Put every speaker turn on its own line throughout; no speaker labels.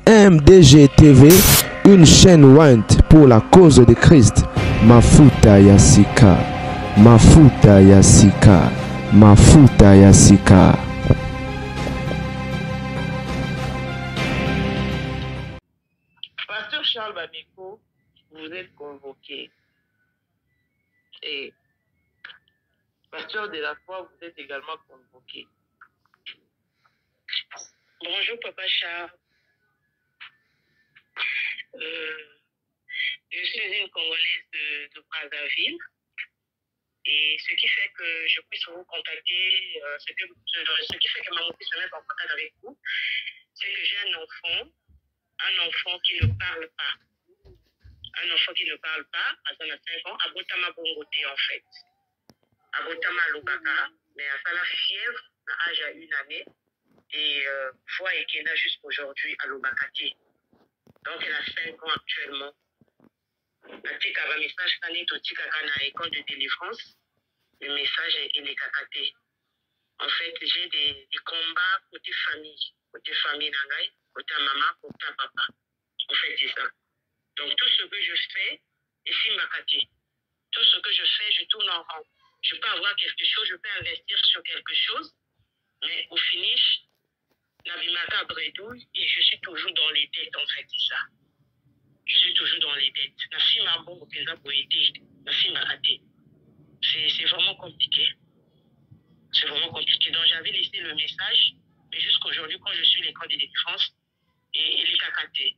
MDG TV, une chaîne Went pour la cause de Christ. Mafuta Yasika, Mafuta Yasika, Mafuta Yasika.
Pasteur Charles Bameko, vous êtes convoqué. Et pasteur de la foi, vous êtes également convoqué.
Bonjour Papa Charles. Je suis une Congolaise de Brazzaville et ce qui fait que je puisse vous contacter, ce qui fait que maman puisse se mettre en contact avec vous, c'est que j'ai un enfant qui ne parle pas. Un enfant qui ne parle pas, à 5 ans, à Botama Bongote en fait. À Botama Lubaka, mais à la fièvre, à âge à 1 année, et voix et qu'elle a jusqu'aujourd'hui à Lubakati. Donc, elle a 5 ans actuellement. Elle a un message quand elle est à l'école de délivrance. Le message est kakaté. En fait, j'ai des combats côté famille nangai, côté maman, côté papa. En fait, c'est ça. Donc, tout ce que je fais est simbakati. Tout ce que je fais, je tourne en rond. Je peux avoir quelque chose, je peux investir sur quelque chose, mais au finish, et je suis toujours dans les dettes, en fait, c'est ça. Je suis toujours dans les dettes. C'est vraiment compliqué. C'est vraiment compliqué. Donc, j'avais laissé le message, mais jusqu'aujourd'hui, quand je suis l'école de défense, et les cacatés.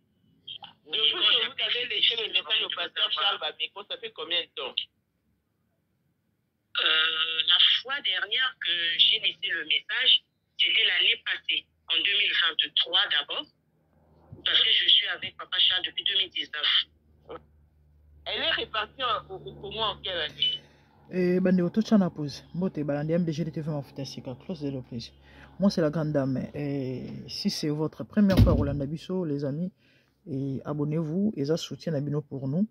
Depuis que vous avez laissé le message au pasteur Charles Bameko, ça fait combien de temps?
La fois dernière que j'ai laissé le message, c'était l'année passée, en 2023 d'abord, parce que je suis avec Papa Charles depuis 2019.
Elle est répartie au Congo en quelle année?
Bandeko tochana pose mbote balandi MDG TV Mafuta Yasika, close de l'oprise. Moi c'est la grande dame. Si c'est votre première fois Rolanda Bisso, les amis, abonnez-vous et ça soutient Nabino pour nous.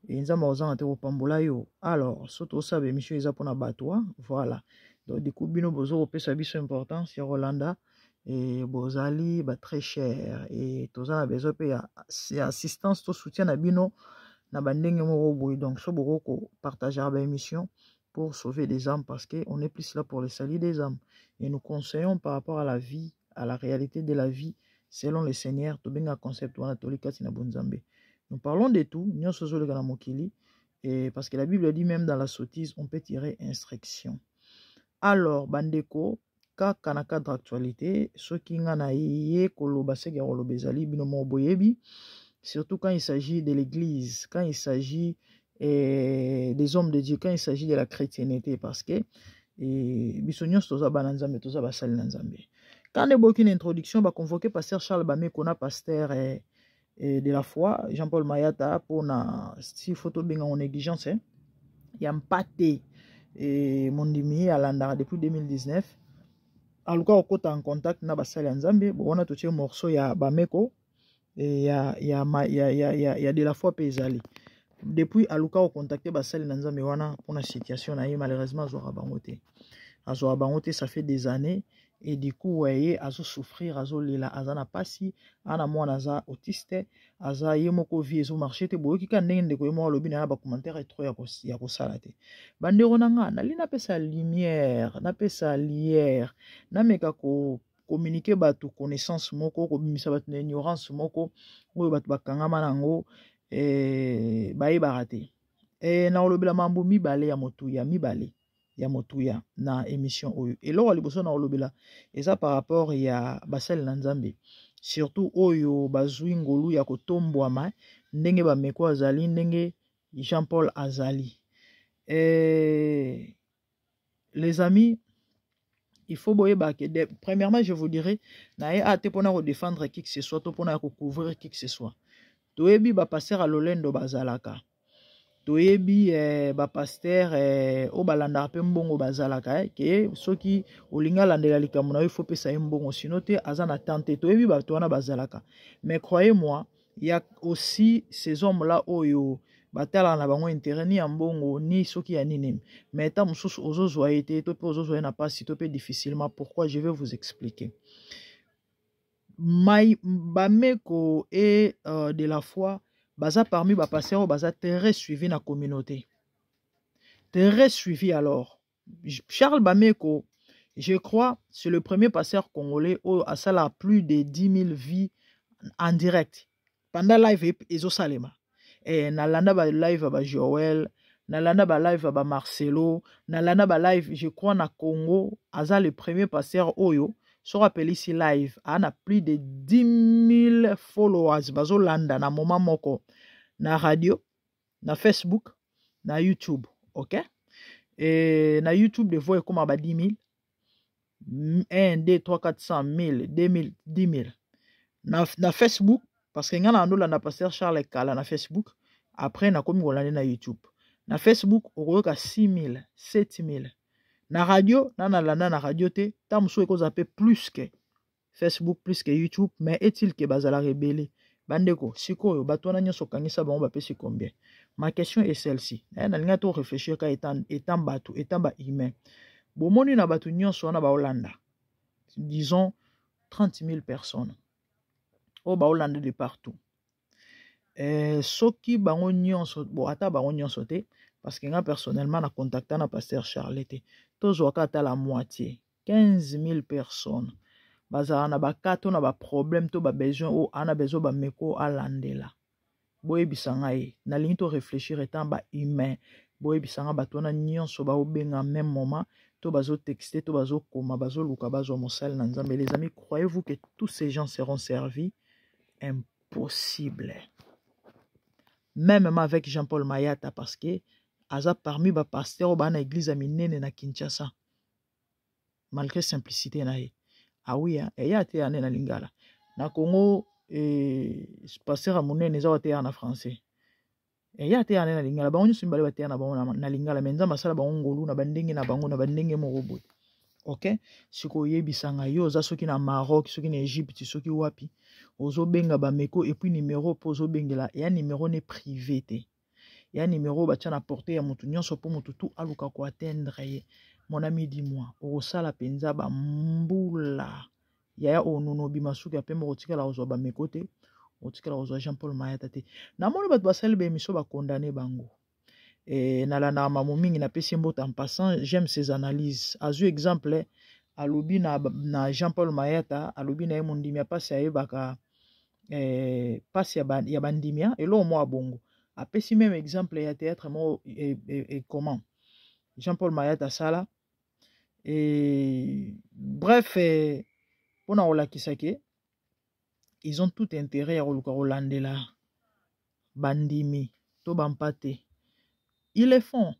Et nous avons un pambola yo. Alors, surtout ça, monsieur Isa pour battoir. Voilà. Donc du coup, bino bozo pesa biso important c'est Rolanda et bozali très cher et tout ça besoin c'est assistance tout soutien Nabino. Donc, ce beaucoup partager la émission pour sauver des âmes parce qu'on est plus là pour les salir des âmes. Et nous conseillons par rapport à la vie, à la réalité de la vie, selon le Seigneur, concept nous parlons de tout, et parce que la Bible dit même dans la sottise, on peut tirer instruction. Alors, Bandeko, quand cadre d'actualité, ceux qui n'ont surtout quand il s'agit de l'église, quand il s'agit des hommes de Dieu, quand il s'agit de la chrétienté, parce que quand on a une introduction, on va convoquer pasteur Charles Bameko, pasteur de la foi, Jean-Paul Mayata, pour si photo bien en négligence, il y a un pâté mon demi à l'andara depuis 2019. Alors quand on est en contact, on a touché un morceau, il y a Bameko. Et il y a de la foi paysanne. Depuis Aluka au contacté Basali Nanzambe wana pour la situation malheureusement Azora Bangote ça fait des années et du coup voyez azo souffrir azo lila azana pasi ana mwana aza autiste aza yemoko vie zo marché te boyoki ka ndenge ko yemo lobi na ba commentaire trop ya ko salate bandero nanga na lina pesa lumière na pesa lière na meka ko communiquer batu connaissance moko ko bimisa batu ignorance moko oyo batu bakangama nango baye barate na olobela mambo mibale ya motuya na émission oyo eloko liboso na olobela eza par rapport ya basali na Nzambe surtout oyo bazwi ngolu ya kotombwama ndenge bameko azali ndenge Jean-Paul azali les amis. Il faut que premièrement, je vous dirais, pour défendre qui que ce soit, pour couvrir qui que ce soit. Toebi ba passer à l'olendo bazalaka. toyebi ba pasteur o balanda pe mbongo bazalaka ke soki olinga landela likambo na yo faut pesa mbongo sinon te azana tante toyebi bato wana bazalaka. Mais croyez-moi, il y a aussi ces hommes là oyo batala na bango intérêt ni mbongo ni soki ya nini. Mais ta mususu ozozwa été to pe ozozwa na pas si to pe difficilement. Pourquoi? Je vais vous expliquer. Bameko et de la foi baza parmi ba pasteurs baza très suivi na communauté. Très suivi alors. Charles Bameko, je crois, c'est le premier pasteur congolais où a ça plus de 10 000 vies en direct. Pendant live ezo salema. Et nalanda ba live ba Joël, nalanda ba live ba Marcelo, nalanda ba live je crois na Congo, aza le premier pasteur oyo. Se rappelle ici live, on a plus de 10 000 followers bazo landa na moment moko na radio, na Facebook, na YouTube, ok? Et na YouTube de voix comme à 10 000, 1, 2, 3, 400 000, 2 000, 10 000. Na Facebook, parce que nous avons pasteur Charles Kala na Facebook, après na komi golande na YouTube. Na Facebook, on a 6 000, 7 000. Na radio, na radio te, tam sou eko zape plus que Facebook, plus que YouTube, mais est-il que bazala rebelle? Bandeko, siko yo, batona nyo sokangisa bango bape si combien? Ma question est celle-ci. Na linga to réfléchir ka étant batu, étant ba humain. Bomoni na batu nyo so na ba Hollanda. Disons 30 000 personnes. O ba Hollanda de partout. Soki bango nyo so, bon ata bango nyo so te, parce que moi personnellement na contacté na pasteur Charlette. Tous à la moitié, 15 000 personnes. Baza na ba kato na ba problème to ba besoin ou ana besoin ba meko à landela. Boye bisanga e na lingi to réfléchir étant ba humain. Boye bisanga ba tona nyonso ba obenga même moment to bazo texter to bazo koma bazo luka bazo mosal na nzambe. Les amis, croyez-vous que tous ces gens seront servis? Impossible. Même avec Jean-Paul Mayata parce que aza parmi ba pasteur ba na église aminene na Kinshasa. Malgré simplicité na ye. Ah oui, hein, et ya te ane na lingala. Na Congo pasteur amunene za wate na français. Et ya te ane na lingala. Ba onyo simbale wate na bango na lingala menza masala bango ngolu na bandenge na bango na bandenge morobo. OK? Siko yebisanga yo za soki na Maroc, soki na Égypte, soki wapi. Ozo benga ba meko et puis numéro pozo bengela. Ya numéro ne privé te. Ya numéro batia na portée ya mutu nyonso po mutu tu aluka ko atteindre ye. Mon ami dis-moi, osala penza ba mbula. Ya onono bimasuki ya pembe otika la ozo ba mekote, otika la ozo Jean-Paul Mayata te. Na moni bat basali be miso ba condamner bango. Na la na mamu mingi na pesi mbota en passant, j'aime ses analyses. Azu exemple alobi na Jean-Paul Mayata, alobi na emondimia pasi ya baka pasi ya bandimia elo mo abongo. Apesi même exemple ya théâtre mo et comment Jean-Paul Mayata sala et bref pour na olakisake ils ont tout intérêt à oluka olandela bandimi to bampate ils le font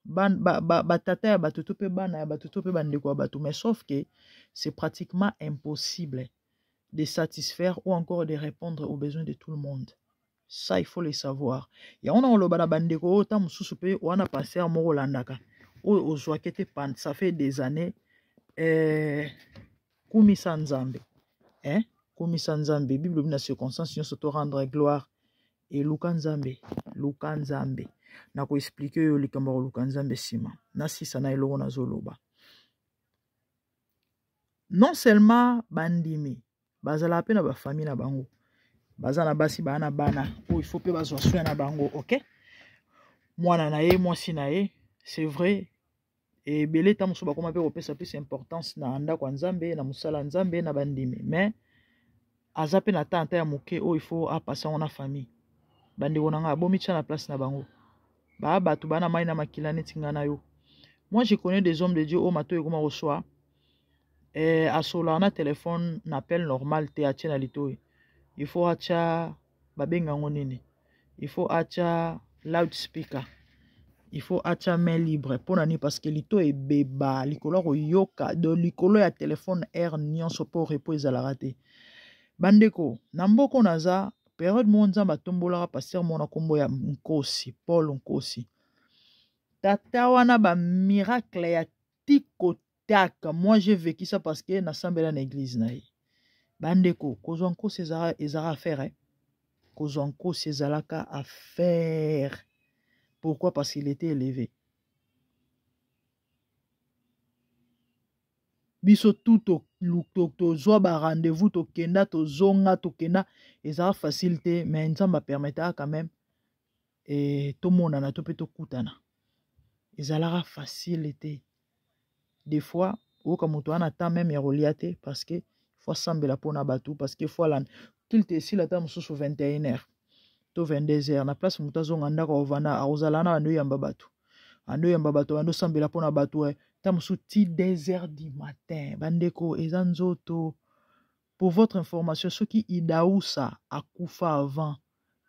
batata ya batutu pe bana ya batutu pe bandeko ya batu mais sauf que c'est pratiquement impossible de satisfaire ou encore de répondre aux besoins de tout le monde. Ça, il faut le savoir. Ya on a le bana bandeko ota mususu pe wana passer mo Holandaka. O zoakete pan ça fait des années kumisa nzambe. Kumisa nzambe Bible bina circonstance nyonso to rendre gloire et luka nzambe na ko expliquer yo likambo luka nzambe sima. Na sisa na eloko na zoloba. Non seulement bandimi bazala pe na ba famille na bango. Bazana basi bana bana il faut pe bazwa soin na bango, OK? Mwana na ye mwasi na ye, c'est vrai. Et belé ta muso ba koma pe opesa plus importance na anda kwa nzambe na musala nzambe na bandimi. Mais azape na tante ya moke il faut a passer na famille. Bandi wonanga bomi tcha na place na bango. Ba batu bana mai na makila netinga na yo. Moi je connais des hommes de Dieu au mato ekoma reçoit. A sola na téléphone n'appel normal te atia na litoyi. Il faut acha babenga ngonini. Il faut acha loudspeaker. Il faut acha main libre. Pour nani parce que lito e beba. Likolo yoka. De likolo ya téléphone air nyonso pour repos la raté. Bandeko. Namboko naza période mo nzambe atombolaka pasteur mona kombo ya Nkosi Paul Nkosi tata wana ba miracle ya tikotaka. Moi j'ai vécu ça parce que nasambela na église na ye bandeko kozwa Nkosi ezara affaire kozwa Nkosi ezalaka affaire. Pourquoi? Parce qu'il était élevé. Biso tout tozwa ba rendez-vous tokenda tozonga tokenda ezara facilité mais nzamba permettra quand même et tout monde na to pe tokutana ezalaka facilité. Des fois oka moto ana temps même ya reliate parce que faut sambela pona batu parce que faut lan qu'il te si la temps sous 21h to 22h na place moto azonga ndako ovana ozala na ando yamba batu ando sambela pona batu tam sous 2h du matin bandeko ezanzoto. Pour votre information ceux qui Idaousa akufa avant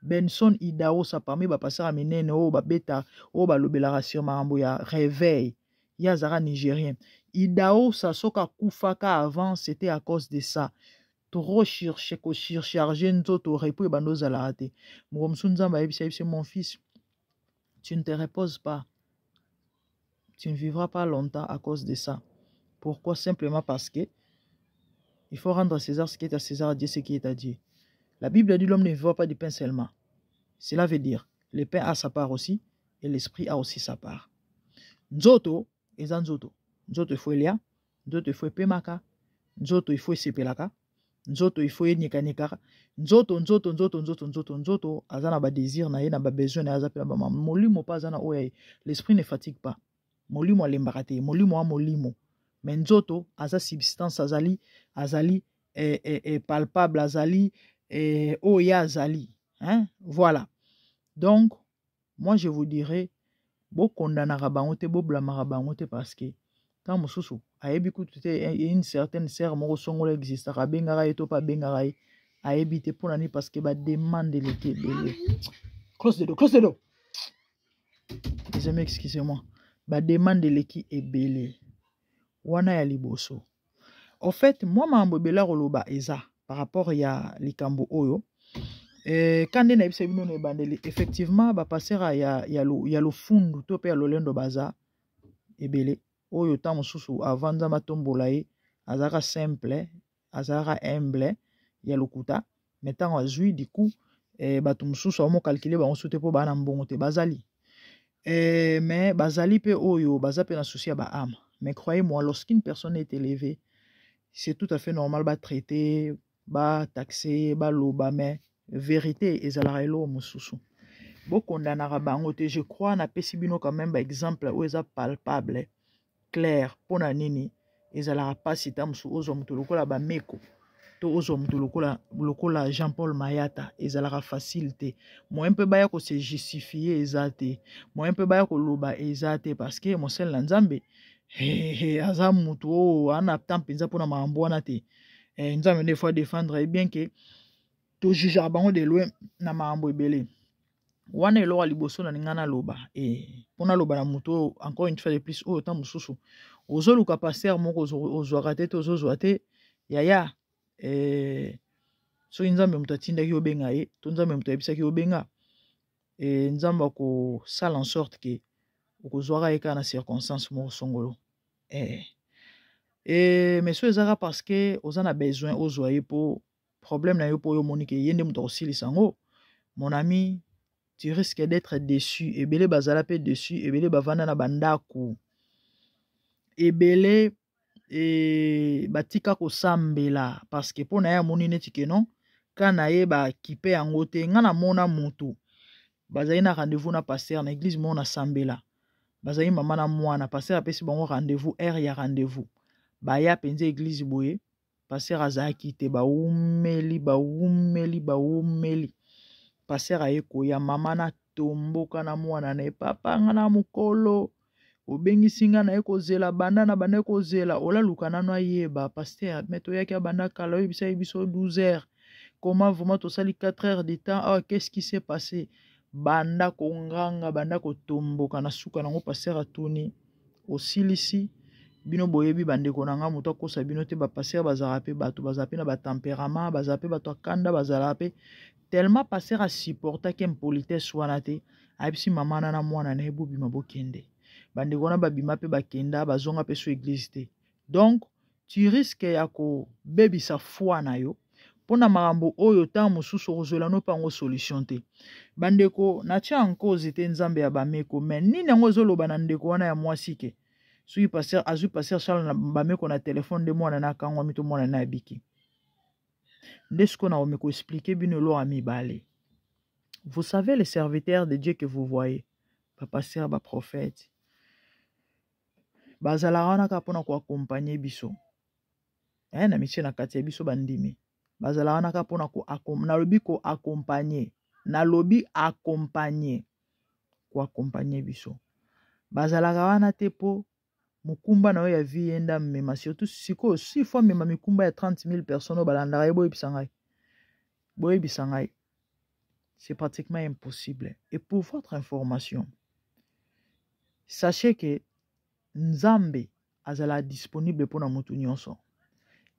Benson Idaousa parmi ba passer minene o ba beta o ba lobela sur mambo ya réveil yazara nigérien Idaousa soka kufaka avant c'était à cause de ça. Trop surchargé nzoto repos bando zalate mumsunza ba ebisa mon fils tu ne te reposes pas, tu ne vivras pas longtemps à cause de ça. Pourquoi? Simplement parce que il faut rendre à César ce qui est à César, à Dieu ce qui est à Dieu. La Bible dit l'homme ne vivra pas du pain seulement. Cela veut dire le pain a sa part aussi et l'esprit a aussi sa part. Nzoto eza nzoto. Nzoto il faut elia, nzoto il faut pemaka, nzoto il faut sepelaka, nzoto il faut nyekanika, nzoto azana ba désir na ye na ba besoin na azapela ba molimo pas azana oya. L'esprit ne fatigue pas. Molimo alembakate, molimo a molimo. Mais nzoto aza substance azali palpable azali oya azali, hein? Voilà. Donc moi je vous dirais bo kondanaka bango te bo blamaka bango te parce que quand mosusu ayebi kutu te une certaine serre moko songola existaka bengaka ye to pa bengaka ye ayebi te mpona nini parce que ba demande leke ebele. Close the door. Excusez-moi. Ba demande leki ebele. Wana ya liboso. En fait, moi mambo bela roloba eza par rapport ya likambo oyo. Quand na ebisa bino na bandeli effectivement ba passer ya lo fundu to pe ya lolendo baza ebele oyo ta mosusu avant nzamba tombola ye azaka simple azaka humble ya lokuta mais tant azui du coup bato mosusu amo calculer bango soute po bana mbongo te bazali mais bazali pe oyo baza pe na souci ya ba âme. Mais croyez-moi, lorsqu'une personne est élevée, c'est tout à fait normal ba traiter, ba taxer, ba loba, mais vérité ezalaka elo mosusu. Bo kondanaka bango te, je crois na pesi bino quand même ba exemple où eza palpable, clair, pona nini ezalaka pasi ta mosu ozo mutu lokola ba meko. To ozo mutu lokola Jean-Paul Mayata ezalaka facilité. Moi un peu baya ko se justifier ezate. Moi un peu baya ko loba ezate parce que mon sel na nzambe aza mutu ana temps penza pona mambo wana te. Nzambe des fois défendre bien que to juge bango de loin na mambo ebele. Wana elo liboso na ngana loba pona loba na mutu encore une fois de plus autant mususu. Ozo luka passer moko ozo raté to ozo te yaya so nzambe mutu atindaki obenga ye to nzambe mutu ayebisaki obenga nzambe ko sala en sorte que okozwaka ye kaka na circonstance moko songolo mais so ezaka parce que oza na besoin ozwa ye po problème na yo po yo moni ke ye nde mutu akosilisa yango. Mon ami, tu risques d'être déçu. Ebele bazala pe déçu, ebele bavanda na bandako, ebele batika kosambela parce que pona ya moni neti ke non kana ye ba kipe yango te ngana mona mutu bazali na rendez-vous na pasteur na église mona sambela bazali mama na mwana pasteur apesi bango rendez-vous heure ya rendez-vous baya penze église boye pasteur azaki te baumeli pasteur ayeko ya mama na tomboka na mwana na papa ngana mukolo obengisi nga na ekozela banda na banda ekozela ola luka nano ayeba pasteur meto yaki abanda kala oyebisa biso 12h comment vraiment tosali 4 heures de temps. Oh, qu'est-ce qui s'est passé? Banda konganga banda kotomboka na suka nango pasteur atuni osilisi bino boyebi bandeko na nga moto akosa bino te bapasser bazala pe bato bazala pe na batemperament bazala pe bato akanda bazala pe tellement passer asupportaki impolitesse wana te ayebisi mama na mwana na ye bobima bokende bandeko na babima pe bakenda bazonga pe so église te. Donc tu risques ya kobebisa foi na yo mpona makambo oyo ntango mosusu okozwela no mpango solution te. Bandeko natia en cause te nzambe ya bameko me nini yango ezoloba na ndeko wana ya mwasi ke soki passer azwi passer Charles na bameko na telefone nde mwana na akangwami to mwana na abiki nde siko na omeko expliquer bino eloko ya mibale. Vous savez les serviteurs de Dieu que vous voyez bapasser baprophète bazalaka wana kaka mpona koakompagne biso na mitie na kati ya biso bandimi bazalaka wana kaka mpona nalobi koakompagne nalobi akompagne koakompagne biso bazalaka wana te mpo mukumba na yo ya vie yenda mema surtout sikoyo si fois mema mikumba ya 30,000 personnes oyo balandaka ye boyebisa ngai c'est pratiquement impossible. Et pour votre information, sachez que Nzambe azala disponible pour na mutu nyonso.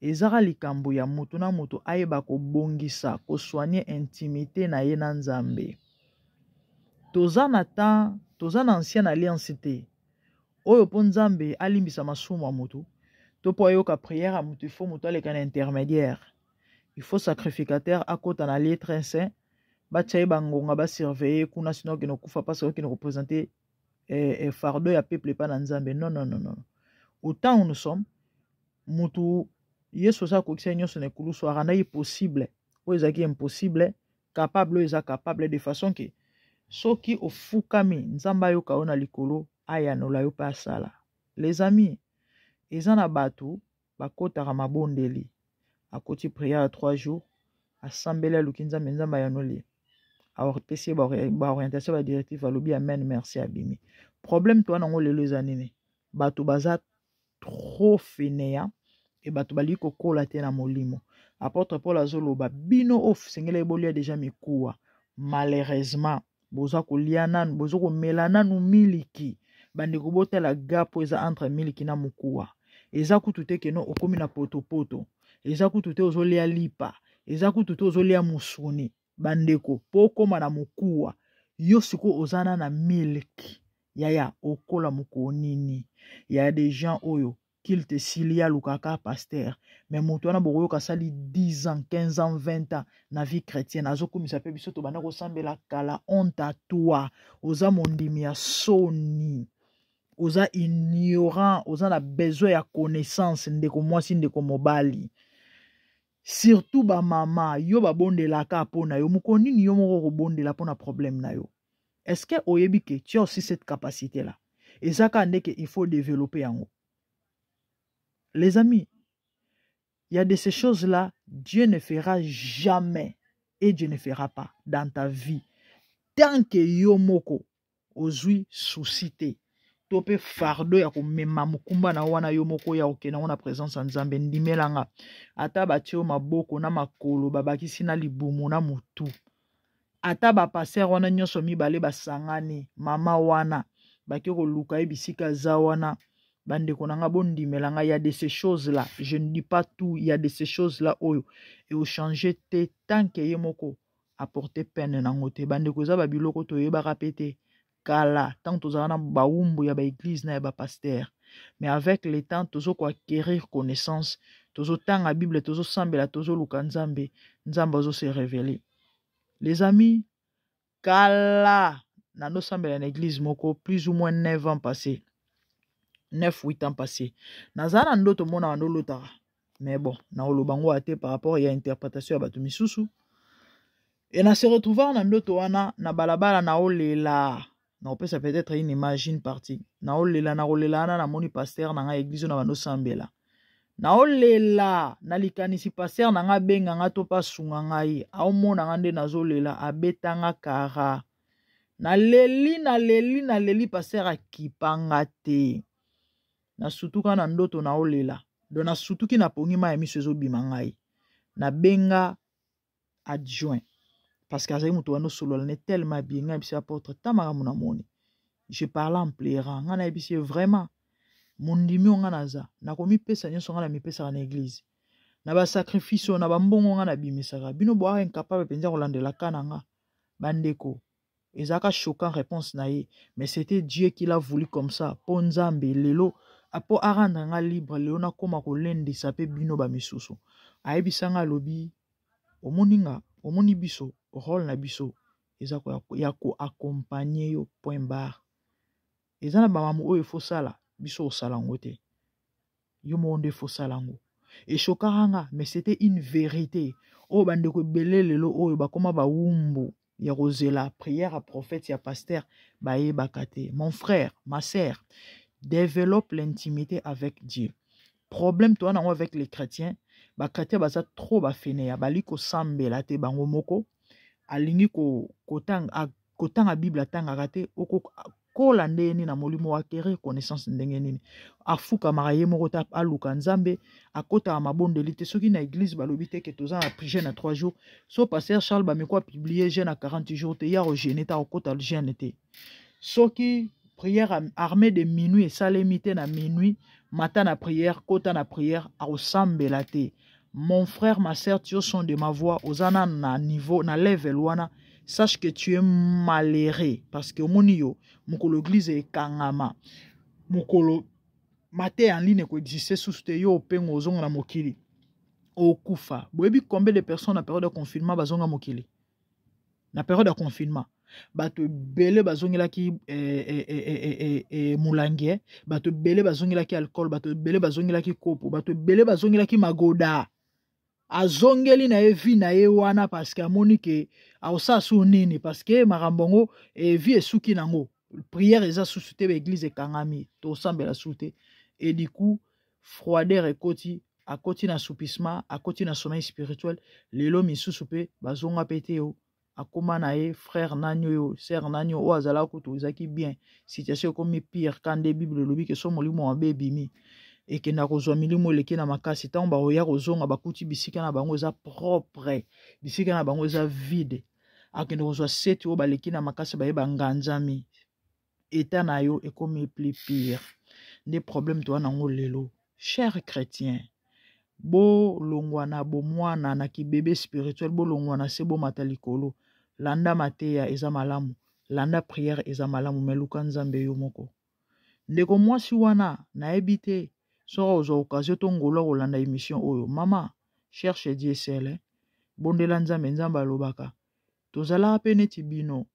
Ezara likambo ya mutu na mutu ayeba ko bongisa ko soigner intimité na ye na Nzambe. Toza na ancienne alliance te. Oyo po Nzambe alimbisa masumu ya mutu. To po ayoka prière a mutu, il faut mutu aleka na intermédiaire. Il faut sacrificateur akota na lieu très saint. Bachaye bangonga ba surveiller kuna sino kino kufa parce que kino représenter fardeau ya peuple pas na Nzambe. Non. Autant où nous sommes mutu yeso sa ko kisa nyonso ne kulu so aranda possible o ezaki impossible capable eza capable de façon que soki ofukami Nzamba yo kaona likolo aya no la yo pa sala. Les amis ezana batu bakotaka mabondeli akoti prière 3 jours assemblée lukinza Nzamba ya noli alors pesi ba orientation ba directive alobi amen merci abimi. Problème toi nango lelo ezanini batu baza trop fainéant et batu bali kokola te na molimo. Apôtre Paul azoloba bino of sengela ebolia déjà mikuwa malheureusement boza kolia nanu boza komela nanu miliki bandeko botela gapo eza entre miliki na mukuwa eza kutu te keno okomi na poto eza kutu te ozolia lipa eza kutu te ozolia musuni bandeko po koma na mukuwa yo siko ozana na miliki yaya okola muko nini ya des gens oyo qu'il te silia lukaka pasteur mais moto wana bokoyo kasali 10 ans 15 ans 20 ans na vie chrétienne azokomisa pe biso to bana ko sambela kala honte à toi oza mondimi ya soni oza ignorant oza na besoin ya connaissance ndeko mwasi ndeko mobali surtout ba mama yo babondelaka pona yo moko nini yo moko kobondela pona problème na yo. Est-ce que oyebi que tu as aussi cette capacité là et ça quand il faut développer en haut. Les amis, il y a de ces choses-là, Dieu ne fera jamais et Dieu ne fera pas dans ta vie. Tant que yomoko ozui suscité, tope fardo ya komema mukumba na wana yomoko ya okena wana présence en Nzambe ndimelanga. Ata batio maboko na makolo babakisi na libumu na mutu. Ata ba passer wana nyonso mibale basangani mama wana bakiko luka ebisika za wana. Bande konanga bondi melanga, il y a de ces choses-là. Je ne dis pas tout, il y a de ces choses-là. Et au changer te tant que yemoko apporter peine nangote. Bande koza babiloko to yeba rapete kala tant tozana baumbu ya ba église na ya ba pasteur. Mais avec le temps tozo ko acquérir connaissance, tozo tanga Bible, tozo sambela, tozo luka Nzambe, Nzambe ozo se révéler. Les amis, kala nano sambela na église moko plus ou moins 9 ans passés. 9-8 ans passés. Nazana ndoto mona wandolota. Mais bon, na olobango ate par rapport à l'interprétation à batu misusu. Et na se retrouver na ndoto wana na balabala na olela. Na opesa peut-être une image une partie. Na olela na moni pasteur na nga église na bando sambela. Na olela na likanisi pasteur na nga benga nga to pa sunga ngai. Ao mona ngande nazolela abetanga kara. Na leli pasteur akipanga te. Na sutuka na ndoto na olela. Do na sutuki na pongima ya miso ezo bimangai. Na benga adjoint. Parce que azali mutu wano solo ne tellement bien nga bisi apôtre tamara mona moni. Je parle en pleurant. Nga na bisi vraiment. mundimi onga naza nakomi pesa nyonso nga na mipesa na église na ba sacrifice na ba mbongo nga na bimisaka bino bo incapable penza kolandela kananga bandeko ezaka choquant réponse na ye mais c'était Dieu qui l'a voulu comme ça po nzambe lelo apo aranda nga libre lelo na koma kolendisa pe bino ba misusu ayebisanga lobi omoni biso rôle na biso eza ya ko accompagner yo point barre eza na ba mamu oyo faut sala biso osala ngo te yo monde faut sala ngo et chokaranga mais c'était une vérité o bandeko belé lelo oyo bakoma ba wumbu ya kozela prière à prophète ya pasteur baye bakate mon frère ma sœur développe l'intimité avec Dieu problème toi nango avec les chrétiens bakate baza trop bafene ya bali ko sambela te bango moko alingi kotanga bible atanga te oko kola ndeni na molimo wa kere connaissance ndenge nini afuka maraye moko ta aluka nzambe akota mabondeli te soki na église balobi te ke toza na prière na 3 jours so pasteur Charles bameko publier jeûne na 40 jours te ya jeûne ta okota jeûne te soki prière armée de minuit et salemité na minuit matin na prière kota na prière akosambela te mon frère ma sœur tu sont de ma voix ozana na niveau na level wana sache que tu es malheureux parce que omoni yo mokolo église ekangama mokolo mate en ligne ko exister sous te yo pengo ozonga na mokili okufa boyebi combien de personnes na période de confinement bazonga mokili na période de confinement bato belé bazongelaki mulangie bato belé bazongelaki alcool bato belé bazongelaki kopo bato belé bazongelaki magoda azongeli na evi na ye wana parce que amoni ke aosasu nini parce que marambongo evi esuki nango prière eza susu te église ekangami to sambela sute et du coup froideur ekoti akoti na soupissement akoti na sommeil spirituel lelo misusu pe bazonga pete yo akoma na ye frère nanyo yo sœur nanyo o azala kutu ezaki bien situation comme pire quand des bible lobi ke so molimo wa bebimi et que na kozwa milimo eleki na makasi ntango baoya kozonga bakuti bisika na bango eza propre bisika na bango eza vide akende kozwa seti oyo baleki na makasi bayeba nganzami eta na yo ekomi plus pire nde problème toa nango lelo cher chrétien bolongwa na bomwana na kibebe spirituel bolongwa na se bomata likolo landa mateya eza malamu landa prière eza malamu meluka nzambe yo moko ndeko mwasi wana nayebi te sora ozwa occasion tongolo kolanda émission oyo mama cherche Dieu seul bondela nzambe nzambe alobaka tozala pe neti bino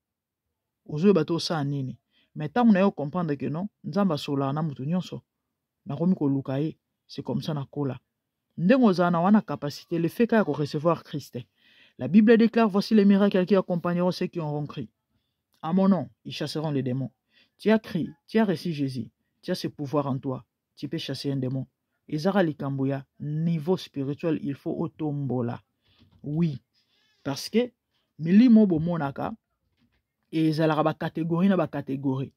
ozoyeba tosala nini mais ntango na yo comprendre que non nzambe asolaka na mutu nyonso nakomi koluka ye c'est comme ça nakola ndenge ozala na wana capacité le fait kaka ko recevoir Christ. La Bible déclare voici les miracles qui accompagneront ceux qui auront cru à mon nom ils chasseront les démons. Tu as crié, tu as reçu Jésus, tu as ce pouvoir en toi, tu peux chasser un démon. Ezara likamboya niveau spirituel il faut otombola. Oui, parce que milimo bomonaka et ezala ba catégorie na ba catégorie.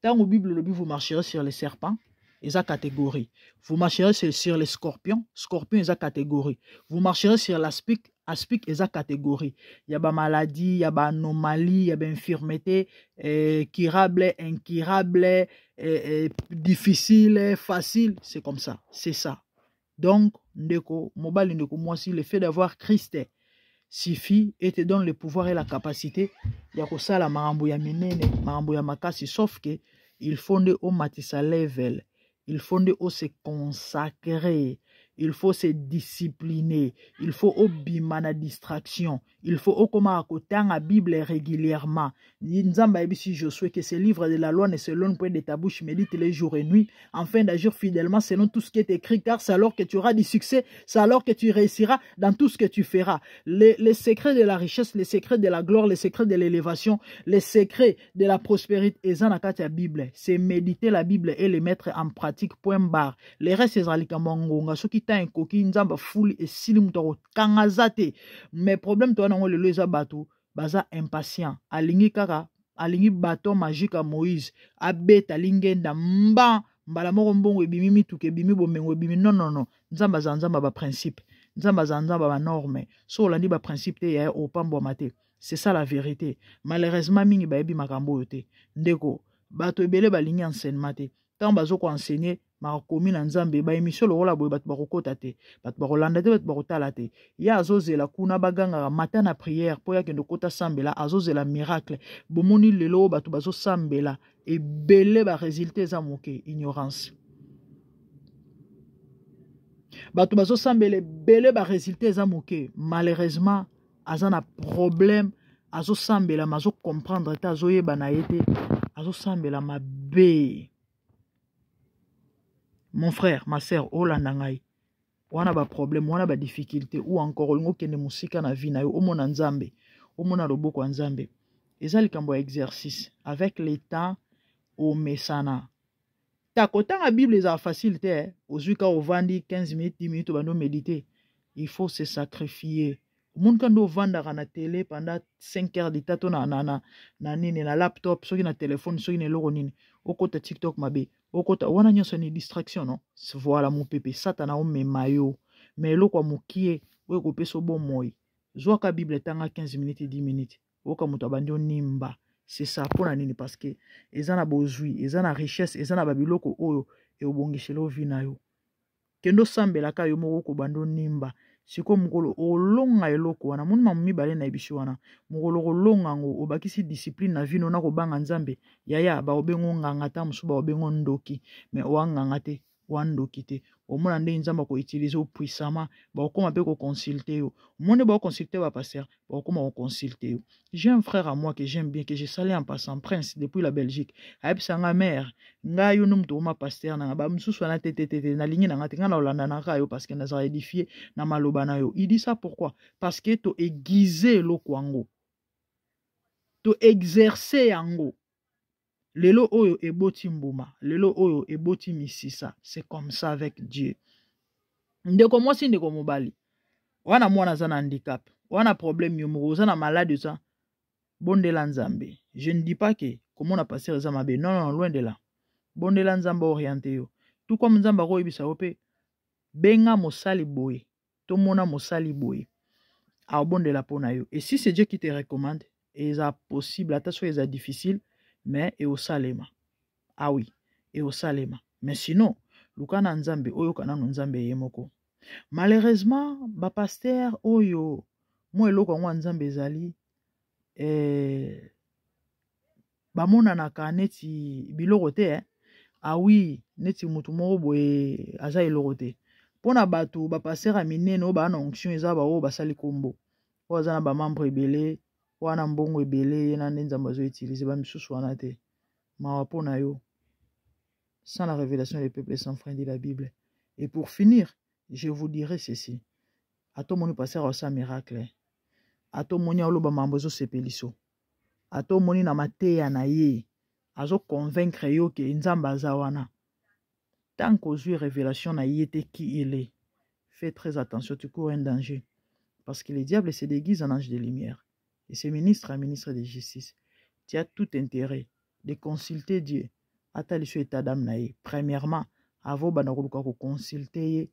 Dans la Bible le vous marcherez sur les serpents, eza catégorie. Vous marcherez sur les scorpions, scorpion eza catégorie. Vous marcherez sur l'aspic, aspic eza catégorie. Il y a ba maladie, il y a ba anomalie, il y a ba infirmité, curable, incurable, difficile, facile, c'est comme ça, c'est ça. Donc, ndeko, mobile ndeko, moi aussi, le fait d'avoir Christ suffit et te donne le pouvoir et la capacité ya kosala marambo ya minene, marambo ya makasi, sauf que il faut au matisa level, il faut se consacrer, il faut se discipliner, il faut obima na distraction, il faut okoma akoter la Bible régulièrement. Nzamba ebisi Josué que ce livre de la loi ne se loin point de ta bouche, médite les jours et nuits, afin d'agir fidèlement selon tout ce qui est écrit, car c'est alors que tu auras du succès, c'est alors que tu réussiras dans tout ce que tu feras. Les secrets de la richesse, les secrets de la gloire, les secrets de l'élévation, les secrets de la prospérité, ezanakati ya Bible, c'est méditer la Bible et les mettre en pratique, point barre. Les restes ezalikambangonga, ceux qui un coquille nzamba foule et silimutoro kangazate mais problème toi nango lelo eza bato baza impatient alingi kaka alingi bato magique à Moïse abeta lingenda mba mbala moko mbongo ebimi mituke ebimi bomengo ebimi non nzamba za nzamba ba principe nzamba za nzamba ba norme so olandi ba principe te ya opambo mate c'est ça la vérité malheureusement mingi ba ebi makambo yote ndeko bato ebele balingi enseignement te tant bazo ko enseigner makomi na nzambe ba émission lokola boye bato bakokota te bato bakolanda te bato bakotala te ye azozela kuna bagangaka matin na prière mpo yakende kota sambela azozela miracle bomoni lelo bato bazosambela ebele baresultat eza moke ignorance bato bazosambela ebele baresultat eza moke malheureusement aza na problème azosambela mazocomprendre te azoyeba na ye te azosambela mabe. Mon frère, ma sœur, olanda ngai wana ba problème wana ba difficulté ou encore olingo kende musika na vie na yo omona nzambe omona loboko ya nzambe eza likambo ya exercice avec le temps omesana ta kotanga bible eza facile te ozwi ka ovandi 15 minutes 10 minutes bando méditer il faut se sacrifier moun kando ovandaka na télé pendant 5 heures de temps na nini na laptop soki na téléphone soki na eloko nini okota TikTok mabe okota wana nyonso ni distraction non voilà mon pépé satana omema yo mais eloko ya mokie oyo kopesa obomoi zwaka bible tanga 15 minutes 10 minutes oka moto abandi onimba c'est ça mpona nini parce que eza na bozwi eza na richesse eza na babiloko oyo eobongisela ovi na yo kendo sambelaka yo moko kobanda onimba siko mokolo olonga eloko wana moni mamu mibale na ebiso wana mokolo kolonga ngo obakisi discipline na vino na kobanga nzambe yaya baobengo nganga ta mosu baobengo ndoki mais oanganga te wandoki te omona nde nzambe koutilize puissamment baokoma mpe koconsulte yo omoni baoconsulte bapasteur baokoma koconsulte yo. J'ai un frère à moi que j'aime bien que je salue en passant Prince depuis la Belgique ayebisanga mère ngai yo nomu tokoma pasteur nanga bamosusu wana tetetete nalingi nanga te ngai na olanda naka yo parce que nazala édifié na maloba na yo. Il dit ça pourquoi? Parce que to aiguise eloko yango to exercer yango lelo oyo eboti mbuma lelo oyo eboti misisa. C'est comme ça avec Dieu. Ndeko mwasi ndeko mobali wana mwana za na handicap wana problème yo moko za na malade za bondela nzambe. Je ne dis pas que comment on a passé les amabe non loin de là bondela nzambe orienté yo tout comme nzambe ko yebisa ope benga mosali boye to mona mosali boye a bondela pona yo. Et si c'est Dieu qui te recommande et ça possible attention c'est difficile mais et au salema ah oui et au salema mais sinon lukana nzambe oyo kana nzambe yemoko. Malheureusement ba pasteur oyo mo eloko ngwa nzambe ezali bamona na ka neti biloko te ah oui neti mutu moko boye aza eloko te pona bato ba pasteur a minene o ba na onction eza ba o basali kombo o aza na ba membre ebele wana mbongo ebele na nzambe zo utiliser ba misusu wana te mawa pona yo. Sans la révélation des peuples sans frein dit la Bible. Et pour finir, je vous dirai ceci. A tout moni passer au sa miracle. A tout moni oloba mambozo sepeliso. A tout moni na mateya na ye. Azo convaincre yo que nzamba zawana. Tant qu'aux révélation na yete qui il est. Fais très attention, tu cours un danger. Parce que le diable se déguise en ange de lumière. Et ce ministre, un ministre de justice. Tu as tout intérêt de consulter Dieu. Atali sur état d'âme naïe. Premièrement, avant banakoluka ko consulter,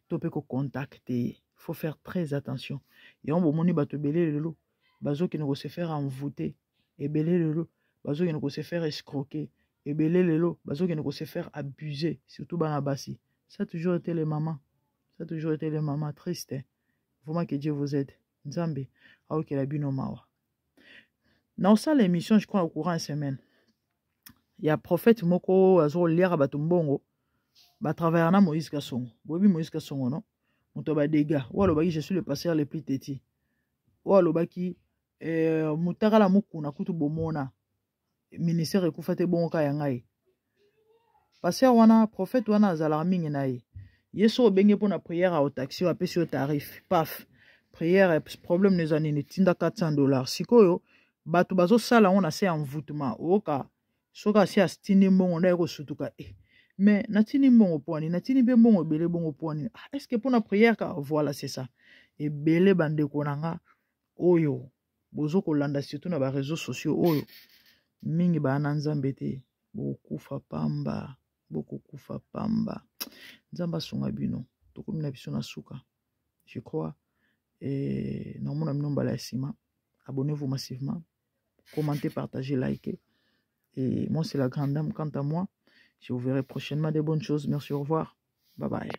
topé ko contacter. Faut faire très attention. Et on bomoni bato belé lelo, bazo qui ne se faire envoûter, et belé lelo, bazo qui ne se faire escroquer, et belé lelo, bazo qui ne se faire abuser, surtout banabasi. Ça a toujours été les mamans. Ça a toujours été les mamans tristes. Vraiment que Dieu vous aide. Nzambe, aoke la bino mawa. Dans ça l'émission, je crois au courant de semaine. Il y a prophète moko azo lire batumbongo ba travailler na Moïse Kasongo. Bobi Moïse Kasongo non. Muto ba dégâts. Ou baki je suis le pasteur le plus têtu. Ou baki mutaka la mukuna kutu bomona. Ministère ekufate bongo ka yangai. Pasteur wana prophète wana azala mingi na ye. Yeso benge pona prière au taxi ou apesi au tarif. Paf. Prière problème les années tinda $400. Sikoyo batu bazo sala on a c'est envoûtement. Oka soka si astini mbongo na yeko sutuka mais natini mbongo poani natini be mbongo bele bongo poani est-ce que pour la prière ka voilà c'est ça et bele bande konanga oyo bozo kolanda surtout na ba réseaux sociaux oyo mingi ba nzambe te bokufa pamba bokufa pamba nzamba sunga bino tokomi na biso na suka je crois et na mona minomba la sima abonnez-vous massivement commentez partagez likez. Et moi, c'est la grande dame. Quant à moi, Je vous verrai prochainement des bonnes choses. Merci, au revoir. Bye bye.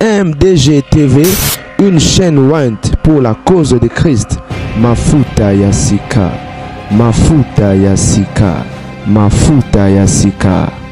MDG TV, une chaîne Went pour la cause de Christ. Mafuta ya Sika, Mafuta ya Sika, Mafuta ya Sika.